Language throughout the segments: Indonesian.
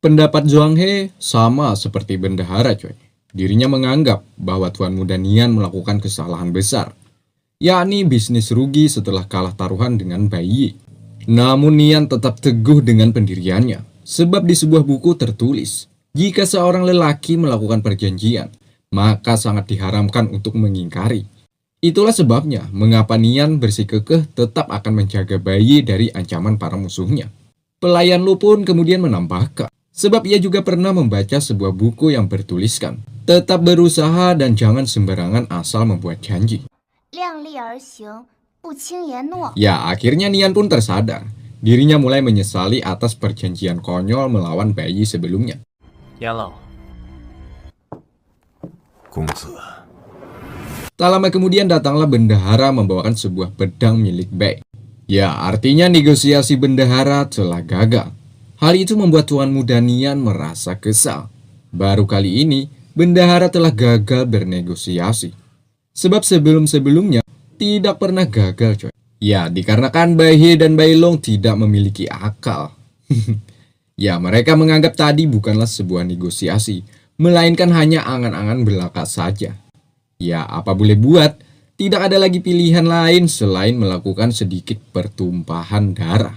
Pendapat Zhuang He sama seperti bendahara coy. Dirinya menganggap bahwa Tuan Muda Nian melakukan kesalahan besar, yakni bisnis rugi setelah kalah taruhan dengan Bai Yi. Namun Nian tetap teguh dengan pendiriannya, sebab di sebuah buku tertulis, jika seorang lelaki melakukan perjanjian, maka sangat diharamkan untuk mengingkari. Itulah sebabnya mengapa Nian bersikukuh tetap akan menjaga Bai Yi dari ancaman para musuhnya. Pelayan Lu pun kemudian menambahkan, sebab ia juga pernah membaca sebuah buku yang bertuliskan, tetap berusaha dan jangan sembarangan asal membuat janji. Ya, akhirnya Nian pun tersadar. Dirinya mulai menyesali atas perjanjian konyol melawan Bai Yi sebelumnya. Tak lama kemudian datanglah bendahara membawakan sebuah pedang milik Bai. Ya, artinya negosiasi bendahara telah gagal. Hal itu membuat Tuan Muda Nian merasa kesal. Baru kali ini, bendahara telah gagal bernegosiasi. Sebab sebelum-sebelumnya tidak pernah gagal coy. Ya, dikarenakan Bai He dan Bai Long tidak memiliki akal. Ya, mereka menganggap tadi bukanlah sebuah negosiasi, melainkan hanya angan-angan belaka saja. Ya, apa boleh buat, tidak ada lagi pilihan lain selain melakukan sedikit pertumpahan darah.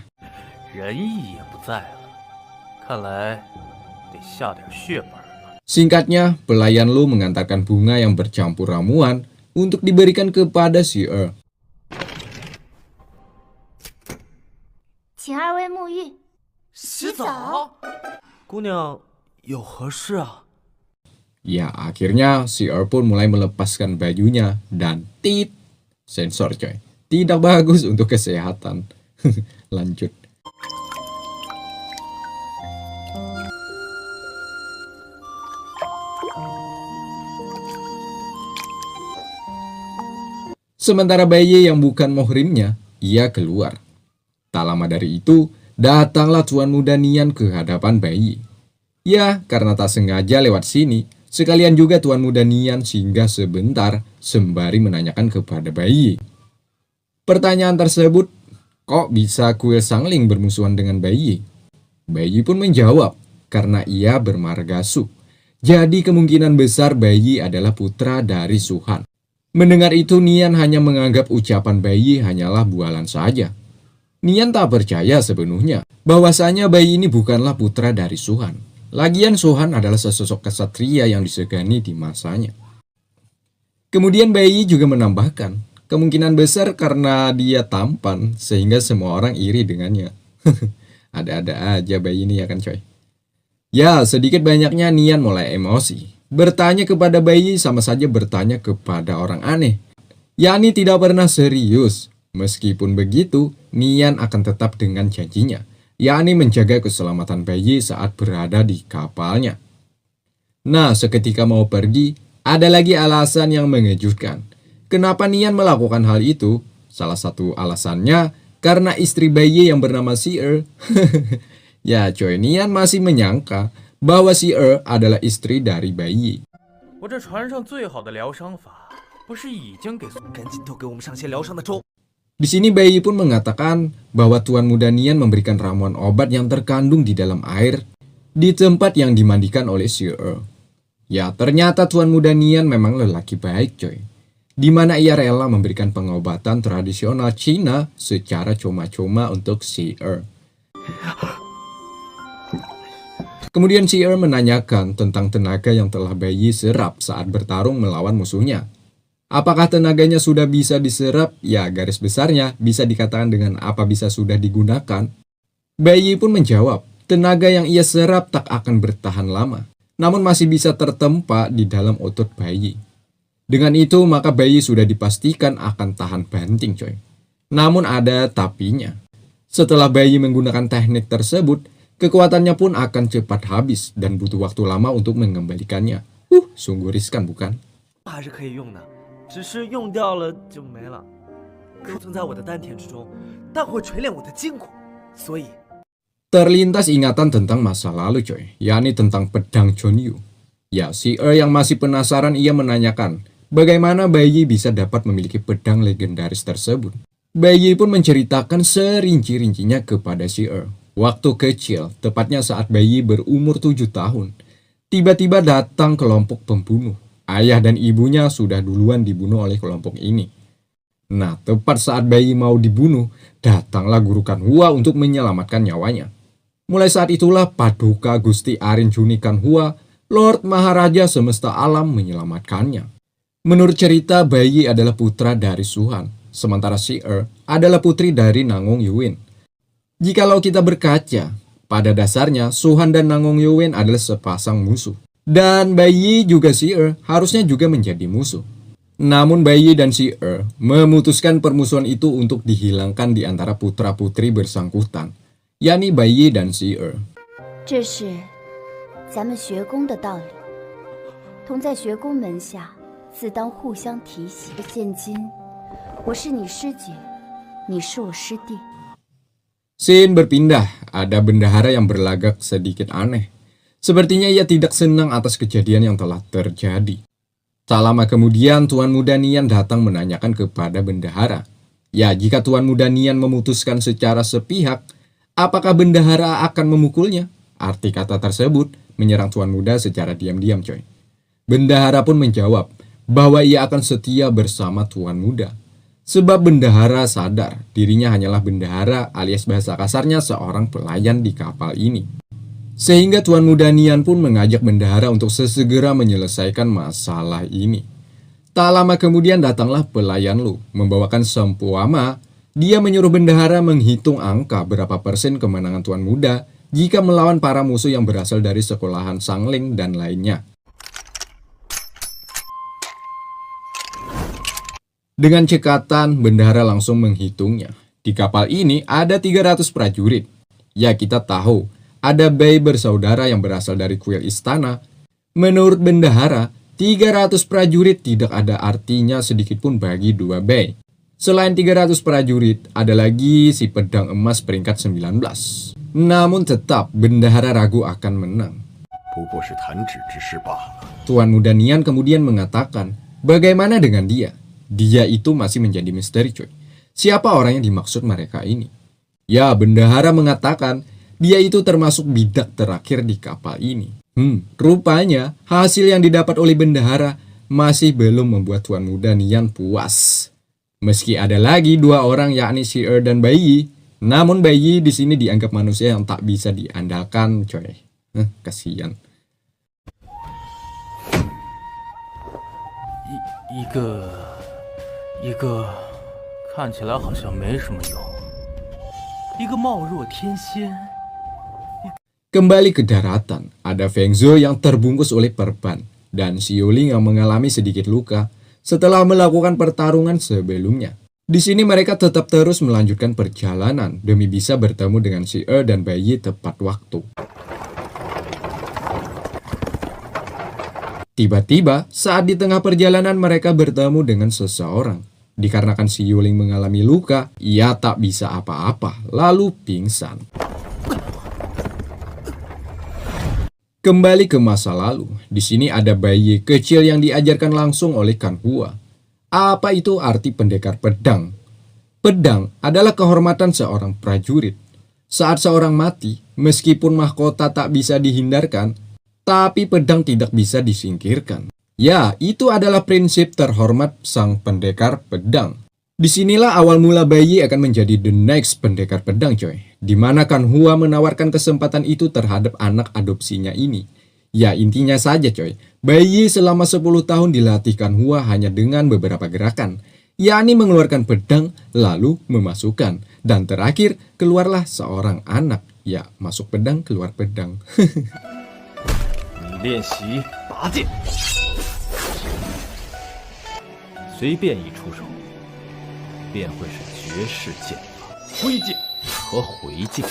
Singkatnya, pelayan Lu mengantarkan bunga yang bercampur ramuan untuk diberikan kepada si Er. Ya, akhirnya si Er pun mulai melepaskan bajunya dan sensor coy. Tidak bagus untuk kesehatan. Lanjut. Sementara Bai Yi yang bukan muhrimnya, ia keluar. Tak lama dari itu, datanglah Tuan Muda Nian ke hadapan Bai Yi. Ya, karena tak sengaja lewat sini, sekalian juga Tuan Muda Nian singgah sebentar sembari menanyakan kepada Bai Yi. Pertanyaan tersebut, kok bisa kuil Sangling bermusuhan dengan Bai Yi? Bai Yi pun menjawab, karena ia bermarga Su. Jadi kemungkinan besar Bai Yi adalah putra dari Su Han. Mendengar itu, Nian hanya menganggap ucapan Bai Yi hanyalah bualan saja. Nian tak percaya sepenuhnya bahwasanya Bai Yi ini bukanlah putra dari Su Han. Lagian Su Han adalah sesosok kesatria yang disegani di masanya. Kemudian Bai Yi juga menambahkan, kemungkinan besar karena dia tampan sehingga semua orang iri dengannya. Ada-ada aja Bai Yi ini ya kan coy. Ya, sedikit banyaknya Nian mulai emosi. Bertanya kepada Bai Yi sama saja bertanya kepada orang aneh, yakni tidak pernah serius. Meskipun begitu, Nian akan tetap dengan janjinya, yakni menjaga keselamatan Bai Yi saat berada di kapalnya. Nah, seketika mau pergi, ada lagi alasan yang mengejutkan. Kenapa Nian melakukan hal itu? Salah satu alasannya karena istri Bai Yi yang bernama Si Er. Ya coy, Nian masih menyangka bahwa si Er adalah istri dari Bai Yi. Di sini Bai Yi pun mengatakan bahwa Tuan Muda Nian memberikan ramuan obat yang terkandung di dalam air di tempat yang dimandikan oleh si Er. Ya, ternyata Tuan Muda Nian memang lelaki baik coy. Di mana ia rela memberikan pengobatan tradisional Cina secara coma-coma untuk si Er. Kemudian si Er menanyakan tentang tenaga yang telah Bai Yi serap saat bertarung melawan musuhnya. Apakah tenaganya sudah bisa diserap? Ya, garis besarnya bisa dikatakan dengan apa bisa sudah digunakan. Bai Yi pun menjawab, tenaga yang ia serap tak akan bertahan lama, namun masih bisa tertempa di dalam otot Bai Yi. Dengan itu, maka Bai Yi sudah dipastikan akan tahan banting coy. Namun ada tapinya. Setelah Bai Yi menggunakan teknik tersebut, kekuatannya pun akan cepat habis dan butuh waktu lama untuk mengembalikannya. Sungguh riskan bukan? Terlintas ingatan tentang masa lalu coy, yakni tentang pedang Chonyu. Ya, si Er yang masih penasaran ia menanyakan, bagaimana Bai Yi bisa dapat memiliki pedang legendaris tersebut. Bai Yi pun menceritakan serinci-rincinya kepada si Er. Waktu kecil, tepatnya saat bayi berumur 7 tahun, tiba-tiba datang kelompok pembunuh. Ayah dan ibunya sudah duluan dibunuh oleh kelompok ini. Nah, tepat saat bayi mau dibunuh, datanglah guru Kanhua untuk menyelamatkan nyawanya. Mulai saat itulah Paduka Gusti Arin Juni Kanhua, Lord Maharaja semesta alam, menyelamatkannya. Menurut cerita, bayi adalah putra dari Suhan, sementara Si-er adalah putri dari Nangong Yuin. Jikalau kita berkaca, pada dasarnya Suhan dan Nangong Yuin adalah sepasang musuh. Dan bayi juga Si-er harusnya juga menjadi musuh. Namun bayi dan Si-er memutuskan permusuhan itu untuk dihilangkan di antara putra-putri bersangkutan, yakni bayi dan Si-er. 这是咱们学宫的道理，同在学宫门下，自当互相提携。现今我是你师姐，你是我师弟。 Scene berpindah, ada bendahara yang berlagak sedikit aneh. Sepertinya ia tidak senang atas kejadian yang telah terjadi. Tak lama kemudian, Tuan Muda Nian datang menanyakan kepada bendahara. Ya, jika Tuan Muda Nian memutuskan secara sepihak, apakah bendahara akan memukulnya? Arti kata tersebut menyerang Tuan Muda secara diam-diam, coy. Bendahara pun menjawab bahwa ia akan setia bersama Tuan Muda. Sebab bendahara sadar dirinya hanyalah bendahara alias bahasa kasarnya seorang pelayan di kapal ini. Sehingga Tuan Muda Nian pun mengajak bendahara untuk sesegera menyelesaikan masalah ini. Tak lama kemudian datanglah pelayan Lu membawakan sempuama. Dia menyuruh bendahara menghitung angka berapa persen kemenangan Tuan Muda jika melawan para musuh yang berasal dari sekolahan Sangling dan lainnya. Dengan cekatan, bendahara langsung menghitungnya. Di kapal ini ada 300 prajurit. Ya, kita tahu ada bayi bersaudara yang berasal dari kuil istana. Menurut bendahara, 300 prajurit tidak ada artinya sedikitpun bagi dua bayi. Selain 300 prajurit, ada lagi si pedang emas peringkat 19. Namun tetap bendahara ragu akan menang. Tuan Muda Nian kemudian mengatakan, bagaimana dengan dia? Dia itu masih menjadi misteri, coy. Siapa orang yang dimaksud mereka ini? Ya, bendahara mengatakan dia itu termasuk bidak terakhir di kapal ini. Rupanya hasil yang didapat oleh bendahara masih belum membuat Tuan Muda Nian puas. Meski ada lagi dua orang yakni Si-er dan bayi, namun bayi di sini dianggap manusia yang tak bisa diandalkan, coy. Kasihan. 一个看起来好像没什么用，一个貌若天仙。 Kembali ke daratan, ada Feng Zhou yang terbungkus oleh perban dan Xiuling yang mengalami sedikit luka setelah melakukan pertarungan sebelumnya. Di sini mereka tetap terus melanjutkan perjalanan demi bisa bertemu dengan Si-er dan bayi tepat waktu. Tiba-tiba, saat di tengah perjalanan mereka bertemu dengan seseorang. Dikarenakan Xiuling mengalami luka, ia tak bisa apa-apa, lalu pingsan. Kembali ke masa lalu, di sini ada bayi kecil yang diajarkan langsung oleh Kanhua. Apa itu arti pendekar pedang? Pedang adalah kehormatan seorang prajurit. Saat seorang mati, meskipun mahkota tak bisa dihindarkan, tapi pedang tidak bisa disingkirkan. Ya, itu adalah prinsip terhormat sang pendekar pedang. Disinilah awal mula bayi akan menjadi the next pendekar pedang, coy. Dimana Kanhua menawarkan kesempatan itu terhadap anak adopsinya ini. Ya, intinya saja, coy. Bayi selama 10 tahun dilatih Kanhua hanya dengan beberapa gerakan, yakni mengeluarkan pedang, lalu memasukkan. Dan terakhir, keluarlah seorang anak. Ya, masuk pedang, keluar pedang. 练习拔剑，随便一出手，便会是绝世剑法——挥剑和回剑。